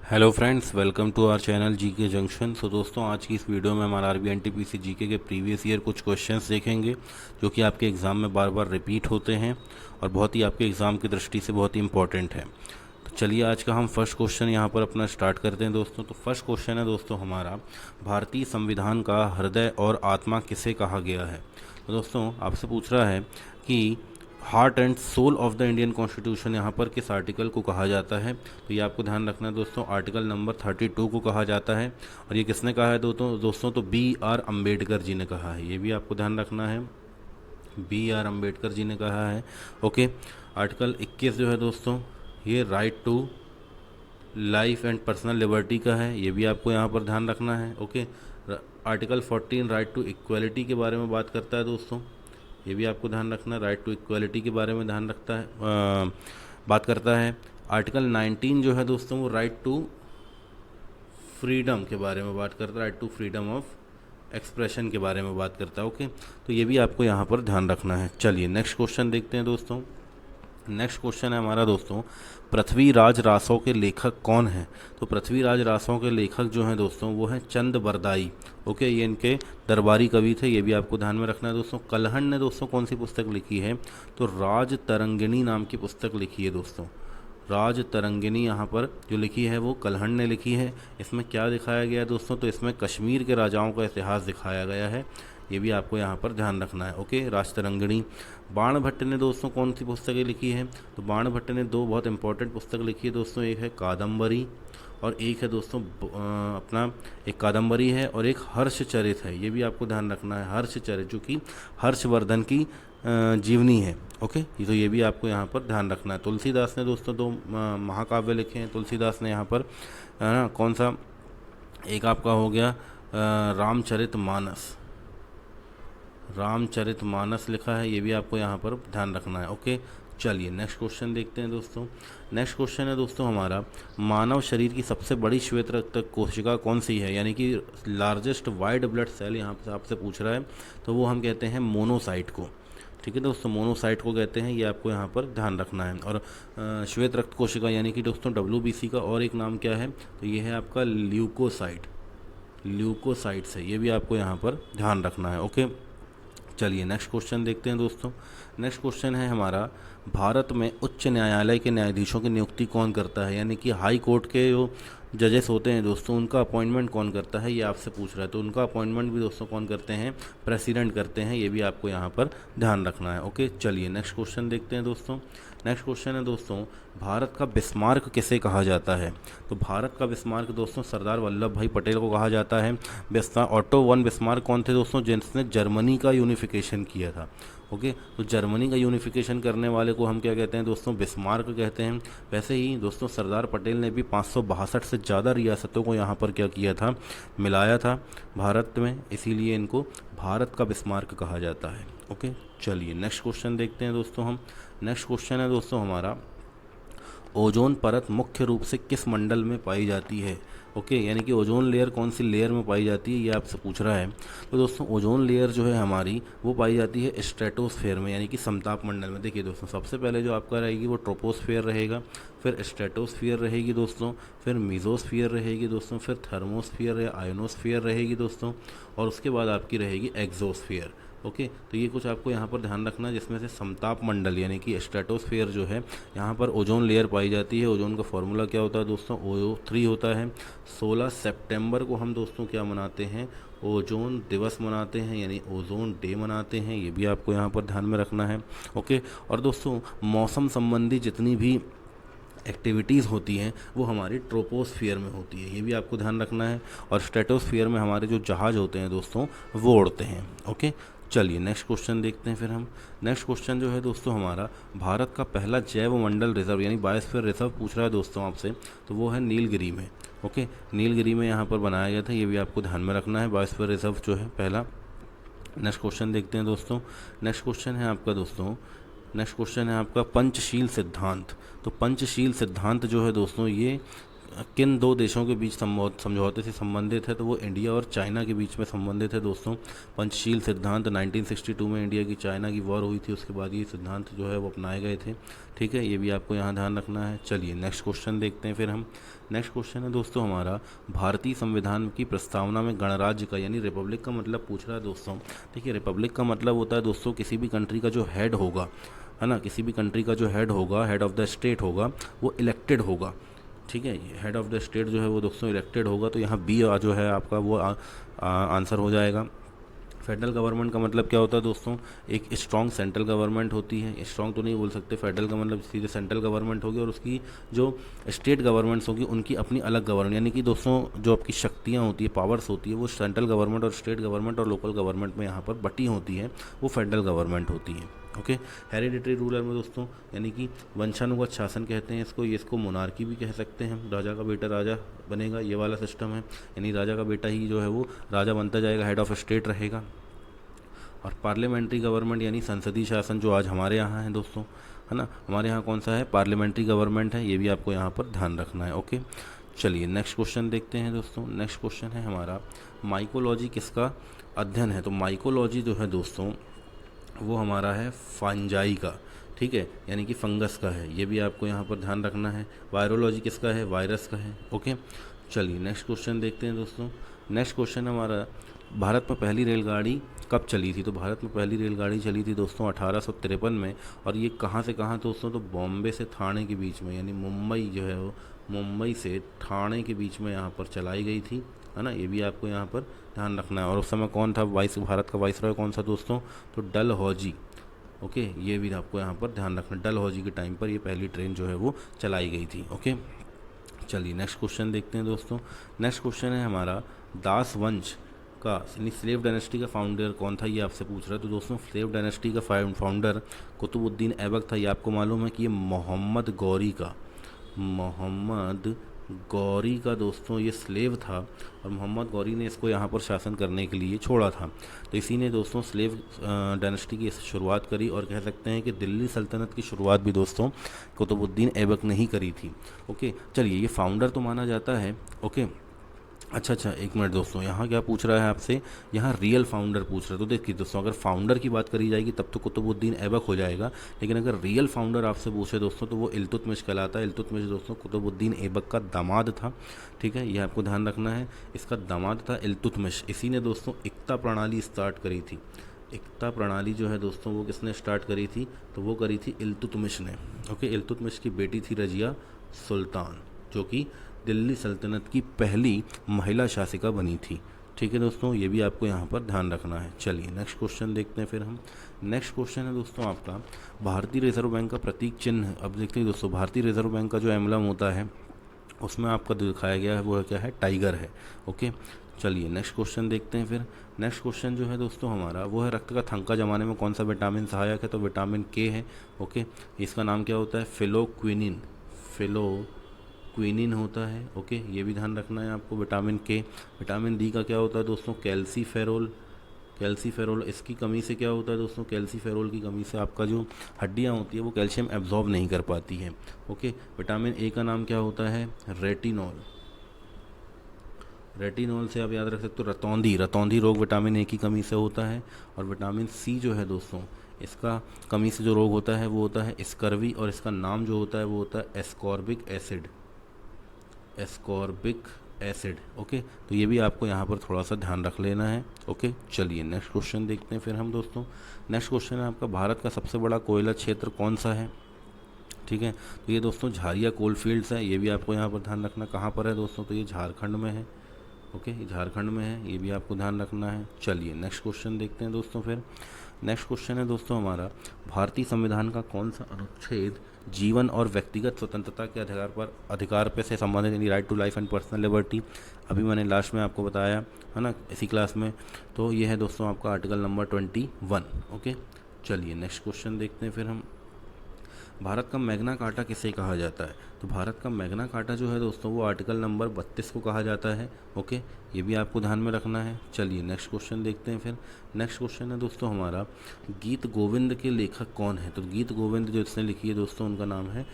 Hello friends, welcome to our channel GK junction. दोस्तों, आज की इस वीडियो में हम आरआरबी एनटीपीसी जीके के प्रीवियस ईयर कुछ क्वेश्चंस देखेंगे जो कि आपके एग्ज़ाम में बार बार रिपीट होते हैं और बहुत ही आपके एग्ज़ाम की दृष्टि से बहुत ही इंपॉर्टेंट है। तो चलिए आज का हम फर्स्ट क्वेश्चन यहाँ पर अपना स्टार्ट करते हैं दोस्तों। तो फर्स्ट क्वेश्चन है दोस्तों हमारा, भारतीय संविधान का हृदय और आत्मा किसे कहा गया है। तो दोस्तों आपसे पूछ रहा है कि heart and soul of the Indian constitution यहाँ पर किस आर्टिकल को कहा जाता है। तो ये आपको ध्यान रखना है दोस्तों, आर्टिकल नंबर 32 को कहा जाता है। और ये किसने कहा है दोस्तों तो B.R. अम्बेडकर जी ने कहा है। ये भी आपको ध्यान रखना है, B.R. अम्बेडकर जी ने कहा है। ओके, आर्टिकल 21 जो है दोस्तों ये right to life and personal liberty का है। ये भी आपको यहाँ पर ध्यान रखना है। Okay, article 14 right to equality के बारे में बात करता है दोस्तों। ये भी आपको ध्यान रखना है, राइट टू इक्वलिटी के बारे में ध्यान रखता है, बात करता है। आर्टिकल 19 जो है दोस्तों वो राइट टू फ्रीडम के बारे में बात करता है, right to freedom of expression के बारे में बात करता है। ओके, तो ये भी आपको यहाँ पर ध्यान रखना है। चलिए नेक्स्ट क्वेश्चन देखते हैं दोस्तों। नेक्स्ट क्वेश्चन है हमारा दोस्तों, पृथ्वीराज रासों के लेखक कौन हैं। तो पृथ्वीराज रासों के लेखक जो हैं दोस्तों वो हैं चंद बरदाई। ओके, ये इनके दरबारी कवि थे। ये भी आपको ध्यान में रखना है दोस्तों। कलहण ने दोस्तों कौन सी पुस्तक लिखी है, तो राज तरंगिणी नाम की पुस्तक लिखी है दोस्तों। राज तरंगिणी यहाँ पर जो लिखी है वो कलहण ने लिखी है। इसमें क्या दिखाया गया है दोस्तों, तो इसमें कश्मीर के राजाओं का इतिहास दिखाया गया है। ये भी आपको यहाँ पर ध्यान रखना है। ओके, राजतरंगिणी। बाणभट्ट ने दोस्तों कौन सी पुस्तकें लिखी है, तो बाणभट्ट ने दो बहुत इंपॉर्टेंट पुस्तक लिखी है दोस्तों। एक है कादम्बरी और एक है दोस्तों अपना एक कादम्बरी है और एक हर्षचरित है। ये भी आपको ध्यान रखना है, हर्षचरित जो कि हर्षवर्धन की जीवनी है। ओके, तो ये भी आपको यहाँ पर ध्यान रखना है। तुलसीदास ने दोस्तों दो महाकाव्य लिखे हैं। तुलसीदास ने यहाँ पर कौन सा, एक आपका हो गया रामचरितमानस लिखा है। ये भी आपको यहाँ पर ध्यान रखना है। ओके, चलिए नेक्स्ट क्वेश्चन देखते हैं दोस्तों। नेक्स्ट क्वेश्चन है दोस्तों हमारा, मानव शरीर की सबसे बड़ी श्वेत रक्त कोशिका कौन सी है, यानी कि लार्जेस्ट वाइट ब्लड सेल यहाँ पर आपसे पूछ रहा है। तो वो हम कहते हैं मोनोसाइट को। ठीक है दोस्तों, मोनोसाइट को कहते हैं। ये आपको यहाँ पर ध्यान रखना है। और श्वेत रक्त कोशिका यानी कि दोस्तों WBC का और एक नाम क्या है, तो ये है आपका ल्यूकोसाइट्स है। ये भी आपको यहाँ पर ध्यान रखना है। ओके, चलिए नेक्स्ट क्वेश्चन देखते हैं दोस्तों। नेक्स्ट क्वेश्चन है हमारा, भारत में उच्च न्यायालय के न्यायाधीशों की नियुक्ति कौन करता है, यानी कि हाई कोर्ट के जो जजेस होते हैं दोस्तों उनका अपॉइंटमेंट कौन करता है, ये आपसे पूछ रहा है। तो उनका अपॉइंटमेंट भी दोस्तों कौन करते हैं, प्रेसिडेंट करते हैं। ये भी आपको यहाँ पर ध्यान रखना है। ओके, चलिए नेक्स्ट क्वेश्चन देखते हैं दोस्तों। नेक्स्ट क्वेश्चन है दोस्तों, भारत का बिस्मार्क किसे कहा जाता है। तो भारत का बिस्मार्क दोस्तों सरदार वल्लभ भाई पटेल को कहा जाता है। ऑटो वन बिस्मार्क कौन थे दोस्तों, जिसने जर्मनी का यूनिफिकेशन किया था। ओके, तो जर्मनी का यूनिफिकेशन करने वाले को हम क्या कहते हैं दोस्तों, बिस्मार्क कहते हैं। वैसे ही दोस्तों सरदार पटेल ने भी 562 से ज़्यादा रियासतों को यहाँ पर क्या किया था, मिलाया था भारत में, इसीलिए इनको भारत का बिस्मार्क कहा जाता है। ओके, चलिए नेक्स्ट क्वेश्चन देखते हैं दोस्तों हम। नेक्स्ट क्वेश्चन है दोस्तों हमारा, ओजोन परत मुख्य रूप से किस मंडल में पाई जाती है। ओके, यानी कि ओजोन लेयर कौन सी लेयर में पाई जाती है, ये आपसे पूछ रहा है। तो दोस्तों ओजोन लेयर जो है हमारी वो पाई जाती है स्ट्रेटोस्फेयर में, यानी कि समताप मंडल में। देखिए दोस्तों, सबसे पहले जो आपका रहेगी वो ट्रोपोस्फेयर रहेगा, फिर स्ट्रेटोस्फियर रहेगी दोस्तों, फिर मीजोस्फियर रहेगी दोस्तों, फिर थर्मोस्फियर या आयोनोस्फियर रहेगी दोस्तों, और उसके बाद आपकी रहेगी एक्सोस्फियर। ओके, तो ये कुछ आपको यहाँ पर ध्यान रखना है, जिसमें से समताप मंडल यानी कि स्ट्रेटोस्फेयर जो है यहाँ पर ओजोन लेयर पाई जाती है। ओजोन का फॉर्मूला क्या होता है दोस्तों, O3 होता है। 16 सितंबर को हम दोस्तों क्या मनाते हैं, ओजोन दिवस मनाते हैं, यानी ओजोन डे मनाते हैं। ये भी आपको यहाँ पर ध्यान में रखना है। ओके, और दोस्तों मौसम संबंधी जितनी भी एक्टिविटीज़ होती हैं वो हमारी ट्रोपोस्फियर में होती है। ये भी आपको ध्यान रखना है। और स्ट्रेटोस्फियर में हमारे जो जहाज़ होते हैं दोस्तों वो उड़ते हैं। ओके, चलिए नेक्स्ट क्वेश्चन देखते हैं फिर हम। नेक्स्ट क्वेश्चन जो है दोस्तों हमारा, भारत का पहला जैव मंडल रिजर्व यानी बायोस्फीयर रिजर्व पूछ रहा है दोस्तों आपसे, तो वो है नीलगिरी में। ओके, नीलगिरी में यहाँ पर बनाया गया था। ये भी आपको ध्यान में रखना है, बायोस्फीयर रिजर्व जो है पहला। नेक्स्ट क्वेश्चन देखते हैं दोस्तों। नेक्स्ट क्वेश्चन है आपका पंचशील सिद्धांत। तो पंचशील सिद्धांत जो है दोस्तों ये किन दो देशों के बीच समझौते से संबंधित है, तो वो इंडिया और चाइना के बीच में संबंधित है दोस्तों। पंचशील सिद्धांत 1962 में इंडिया की चाइना की वॉर हुई थी, उसके बाद ये सिद्धांत जो है वो अपनाए गए थे। ठीक है, ये भी आपको यहाँ ध्यान रखना है। चलिए नेक्स्ट क्वेश्चन देखते हैं फिर हम। नेक्स्ट क्वेश्चन है दोस्तों हमारा, भारतीय संविधान की प्रस्तावना में गणराज्य का यानी रिपब्लिक का मतलब पूछ रहा है दोस्तों। देखिए, रिपब्लिक का मतलब होता है दोस्तों किसी भी कंट्री का जो हेड होगा, है ना, किसी भी कंट्री का जो हेड होगा, हेड ऑफ द स्टेट होगा, वो इलेक्टेड होगा। ठीक है, हेड ऑफ द स्टेट जो है वो दोस्तों इलेक्टेड होगा, तो यहाँ बी जो है आपका वो आंसर हो जाएगा। फेडरल गवर्नमेंट का मतलब क्या होता है दोस्तों, एक स्ट्रॉन्ग सेंट्रल गवर्नमेंट होती है। स्ट्रॉन्ग तो नहीं बोल सकते, फेडरल का मतलब सीधे सेंट्रल गवर्नमेंट होगी, और उसकी जो स्टेट गवर्नमेंट्स होगी उनकी अपनी अलग गवर्नमेंट, यानी कि दोस्तों जो आपकी शक्तियाँ होती है, पावर्स होती है, वो सेंट्रल गवर्नमेंट और स्टेट गवर्नमेंट और लोकल गवर्नमेंट में यहाँ पर बटी होती है, वो फेडरल गवर्नमेंट होती है। ओके, हेरिडिटरी रूलर में दोस्तों यानी कि वंशानुगत शासन कहते हैं इसको, ये इसको मोनार्की भी कह सकते हैं। राजा का बेटा राजा बनेगा, ये वाला सिस्टम है, यानी राजा का बेटा ही जो है वो राजा बनता जाएगा, हेड ऑफ स्टेट रहेगा। और पार्लियामेंट्री गवर्नमेंट यानी संसदीय शासन जो आज हमारे यहाँ है दोस्तों, है ना, हमारे यहाँ कौन सा है, पार्लियामेंट्री गवर्नमेंट है, ये भी आपको यहाँ पर ध्यान रखना है। ओके, चलिए नेक्स्ट क्वेश्चन देखते हैं दोस्तों। नेक्स्ट क्वेश्चन है हमारा, माइकोलॉजी किसका अध्ययन है, तो माइकोलॉजी जो है दोस्तों वो हमारा है फंजाई का। ठीक है, यानी कि फंगस का है, ये भी आपको यहाँ पर ध्यान रखना है। वायरोलॉजी किसका है, वायरस का है। ओके, चलिए नेक्स्ट क्वेश्चन देखते हैं दोस्तों। नेक्स्ट क्वेश्चन हमारा, भारत में पहली रेलगाड़ी कब चली थी, तो भारत में पहली रेलगाड़ी चली थी दोस्तों 1853 में, और ये कहाँ से कहाँ दोस्तों, तो बॉम्बे से ठाणे के बीच में, यानी मुंबई जो है वो मुंबई से ठाणे के बीच में यहाँ पर चलाई गई थी, है ना, ये भी आपको यहाँ पर ध्यान रखना है। और उस समय कौन था भारत का वाइसरॉय कौन सा दोस्तों, तो डलहौजी। ओके, ये भी आपको यहाँ पर ध्यान रखना, डलहौजी के टाइम पर ये पहली ट्रेन जो है वो चलाई गई थी। ओके, चलिए नेक्स्ट क्वेश्चन देखते हैं दोस्तों। नेक्स्ट क्वेश्चन है हमारा, दास वंश का यानी स्लेव डायनेस्टी का फाउंडर कौन था, ये आपसे पूछ रहा है। तो दोस्तों स्लेव डायनेस्टी का फाउंडर कुतुबुद्दीन ऐबक था। ये आपको मालूम है कि ये मोहम्मद गौरी का दोस्तों ये स्लेव था, और मोहम्मद गौरी ने इसको यहाँ पर शासन करने के लिए छोड़ा था। तो इसी ने दोस्तों स्लेव डायनेस्टी की शुरुआत करी, और कह सकते हैं कि दिल्ली सल्तनत की शुरुआत भी दोस्तों कुतुबुद्दीन ऐबक ने ही करी थी। ओके, चलिए ये फाउंडर तो माना जाता है। ओके, अच्छा, एक मिनट दोस्तों, यहाँ क्या पूछ रहा है आपसे, यहाँ रियल फाउंडर पूछ रहा है। तो देखिए दोस्तों, अगर फाउंडर की बात करी जाएगी तब तो कुतुबुद्दीन ऐबक हो जाएगा, लेकिन अगर रियल फाउंडर आपसे पूछे दोस्तों तो वो इल्तुतमिश कहलाता है। इल्तुतमिश दोस्तों कुतुबुद्दीन ऐबक का दामाद था। ठीक है, ये आपको ध्यान रखना है, इसका दामाद था इल्तुतमिश। इसी ने दोस्तों इक्ता प्रणाली स्टार्ट करी थी। इक्ता प्रणाली जो है दोस्तों वो किसने स्टार्ट करी थी, तो वो करी थी इल्तुतमिश ने। ओके, इल्तुतमिश की बेटी थी रजिया सुल्तान, जो कि दिल्ली सल्तनत की पहली महिला शासिका बनी थी। ठीक है दोस्तों, ये भी आपको यहाँ पर ध्यान रखना है। चलिए नेक्स्ट क्वेश्चन देखते हैं फिर हम। नेक्स्ट क्वेश्चन है दोस्तों आपका, भारतीय रिजर्व बैंक का प्रतीक चिन्ह। अब देखते हैं दोस्तों, भारतीय रिजर्व बैंक का जो एम्बलम होता है उसमें आपका दिखाया गया है वो क्या है, टाइगर है। ओके, चलिए नेक्स्ट क्वेश्चन देखते हैं फिर। नेक्स्ट क्वेश्चन जो है दोस्तों हमारा वो है, रक्त का थंका जमाने में कौन सा विटामिन सहायक है, तो विटामिन के है। ओके, इसका नाम क्या होता है, फिलोक्विनिन होता है। ओके, ये भी ध्यान रखना है आपको, विटामिन के। विटामिन डी का क्या होता है दोस्तों, कैल्सीफेरोल। इसकी कमी से क्या होता है दोस्तों, कैल्सीफेरोल की कमी से आपका जो हड्डियाँ होती है वो कैल्शियम एब्जॉर्ब नहीं कर पाती है। ओके, विटामिन ए का नाम क्या होता है, रेटिनॉल से आप याद रख सकते हो रतौंधी रोग विटामिन ए की कमी से होता है। और विटामिन सी जो है दोस्तों, इसका कमी से जो रोग होता है वो होता है स्कर्वी, और इसका नाम जो होता है वो होता है एस्कॉर्बिक एसिड। ओके, तो ये भी आपको यहाँ पर थोड़ा सा ध्यान रख लेना है। ओके, चलिए नेक्स्ट क्वेश्चन देखते हैं फिर हम दोस्तों। नेक्स्ट क्वेश्चन है आपका, भारत का सबसे बड़ा कोयला क्षेत्र कौन सा है। ठीक है, तो ये दोस्तों झारिया कोल फील्ड्स है, ये भी आपको यहाँ पर ध्यान रखना। कहाँ पर है दोस्तों, तो ये झारखंड में है। ओके, ये झारखंड में है, ये भी आपको ध्यान रखना है। चलिए नेक्स्ट क्वेश्चन देखते हैं दोस्तों फिर। नेक्स्ट क्वेश्चन है दोस्तों हमारा, भारतीय संविधान का कौन सा अनुच्छेद जीवन और व्यक्तिगत स्वतंत्रता के अधिकार पे से संबंधित, यानी right to life and personal liberty, अभी मैंने लास्ट में आपको बताया है ना इसी क्लास में, तो ये है दोस्तों आपका आर्टिकल नंबर 21। ओके, चलिए नेक्स्ट क्वेश्चन देखते हैं फिर हम। भारत का मैग्ना कार्टा किसे कहा जाता है, तो भारत का मैग्ना कार्टा जो है दोस्तों वो आर्टिकल नंबर 32 को कहा जाता है। ओके, ये भी आपको ध्यान में रखना है। चलिए नेक्स्ट क्वेश्चन देखते हैं फिर। नेक्स्ट क्वेश्चन है दोस्तों हमारा, गीत गोविंद के लेखक कौन है, तो गीत गोविंद जो इसने लिखी है दोस्तों उनका नाम है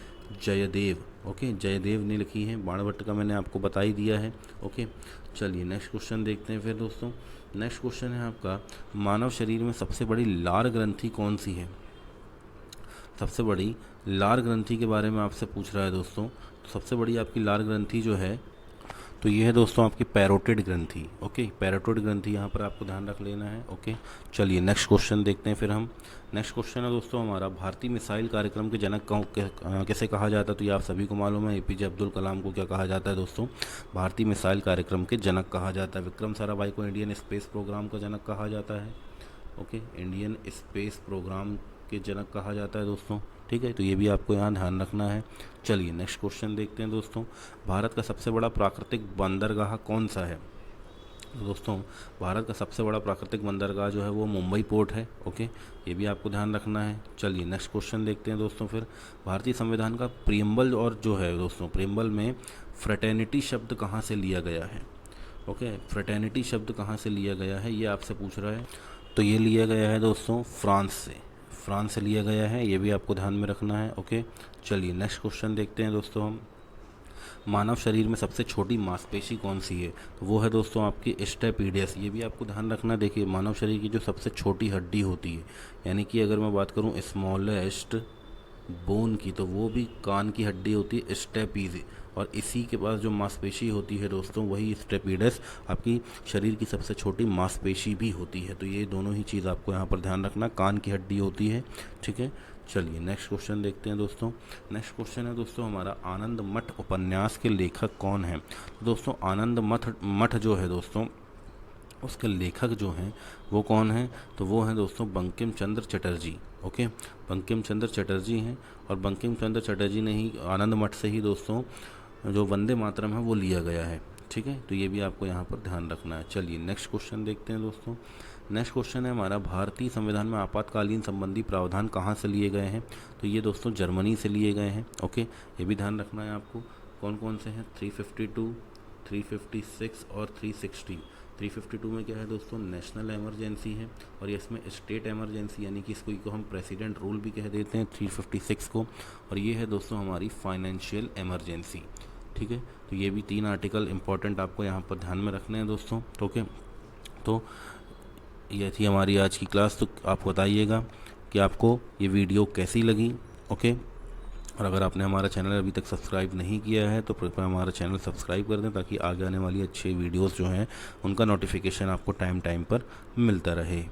जयदेव। ओके, जयदेव ने लिखी है। बाणभट्ट का मैंने आपको बता ही दिया है। ओके, चलिए नेक्स्ट क्वेश्चन देखते हैं फिर दोस्तों। नेक्स्ट क्वेश्चन है आपका, मानव शरीर में सबसे बड़ी लार ग्रंथि कौन सी है? सबसे बड़ी लार ग्रंथि के बारे में आपसे पूछ रहा है दोस्तों। तो सबसे बड़ी आपकी लार ग्रंथि जो है, तो ये है दोस्तों आपकी पैरोटिड ग्रंथि। ओके, पैरोटिड ग्रंथि यहाँ पर आपको ध्यान रख लेना है। ओके, चलिए नेक्स्ट क्वेश्चन देखते हैं फिर हम। नेक्स्ट क्वेश्चन है दोस्तों हमारा, भारतीय मिसाइल कार्यक्रम के जनक कैसे कहा जाता है? तो ये आप सभी को मालूम है, एपीजे अब्दुल कलाम को क्या कहा जाता है दोस्तों? भारतीय मिसाइल कार्यक्रम के जनक कहा जाता है। विक्रम साराभाई को इंडियन स्पेस प्रोग्राम का जनक कहा जाता है। ओके, इंडियन स्पेस प्रोग्राम के जनक कहा जाता है दोस्तों। ठीक है, तो ये भी आपको यहाँ ध्यान रखना है। चलिए नेक्स्ट क्वेश्चन देखते हैं दोस्तों। भारत का सबसे बड़ा प्राकृतिक बंदरगाह कौन सा है? तो दोस्तों भारत का सबसे बड़ा प्राकृतिक बंदरगाह जो है वो मुंबई पोर्ट है। ओके, ये भी आपको ध्यान रखना है। चलिए नेक्स्ट क्वेश्चन देखते हैं दोस्तों फिर। भारतीय संविधान का प्रियम्बल और जो है दोस्तों, प्रियम्बल में फ्रेटर्निटी शब्द कहाँ से लिया गया है? ओके, फ्रेटर्निटी शब्द कहाँ से लिया गया है, ये आपसे पूछ रहा है। तो ये लिया गया है दोस्तों फ्रांस से, फ्रांस से लिया गया है। ये भी आपको ध्यान में रखना है। ओके, चलिए नेक्स्ट क्वेश्चन देखते हैं दोस्तों हम। मानव शरीर में सबसे छोटी मांसपेशी कौन सी है? तो वो है दोस्तों आपकी स्टेपीडियस। ये भी आपको ध्यान रखना। देखिए, मानव शरीर की जो सबसे छोटी हड्डी होती है, यानी कि अगर मैं बात करूँ स्मॉलेस्ट बोन की, तो वो भी कान की हड्डी होती है स्टेपीज, और इसी के पास जो मांसपेशी होती है दोस्तों, वही स्टेपीडस आपकी शरीर की सबसे छोटी मांसपेशी भी होती है। तो ये दोनों ही चीज़ आपको यहाँ पर ध्यान रखना, कान की हड्डी होती है। ठीक है, चलिए नेक्स्ट क्वेश्चन देखते हैं दोस्तों। नेक्स्ट क्वेश्चन है दोस्तों हमारा, आनंद मठ उपन्यास के लेखक कौन है? दोस्तों आनंद मठ जो है दोस्तों, उसके लेखक जो हैं वो कौन हैं? तो वो हैं दोस्तों बंकिम चंद्र चटर्जी। ओके, बंकिम चंद्र चटर्जी हैं, और बंकिम चंद्र चटर्जी ने ही आनंद मठ से ही दोस्तों जो वंदे मातरम है वो लिया गया है। ठीक है, तो ये भी आपको यहाँ पर ध्यान रखना है। चलिए नेक्स्ट क्वेश्चन देखते हैं दोस्तों। नेक्स्ट क्वेश्चन है हमारा, भारतीय संविधान में आपातकालीन संबंधी प्रावधान कहाँ से लिए गए हैं? तो ये दोस्तों जर्मनी से लिए गए हैं। ओके, ये भी ध्यान रखना है आपको। कौन कौन से हैं? 352, 356 और 360। 352 में क्या है दोस्तों? नेशनल इमरजेंसी है, और ये इसमें स्टेट इमरजेंसी, यानी कि इसको हम प्रेसिडेंट रूल भी कह देते हैं 356 को, और ये है दोस्तों हमारी फाइनेंशियल इमरजेंसी। ठीक है, तो ये भी 3 आर्टिकल इंपॉर्टेंट आपको यहाँ पर ध्यान में रखने हैं दोस्तों। ओके, तो ये थी हमारी आज की क्लास। तो आप बताइएगा कि आपको ये वीडियो कैसी लगी। ओके, और अगर आपने हमारा चैनल अभी तक सब्सक्राइब नहीं किया है तो कृपया हमारा चैनल सब्सक्राइब कर दें, ताकि आगे आने वाली अच्छी वीडियोस जो हैं उनका नोटिफिकेशन आपको टाइम टाइम पर मिलता रहे।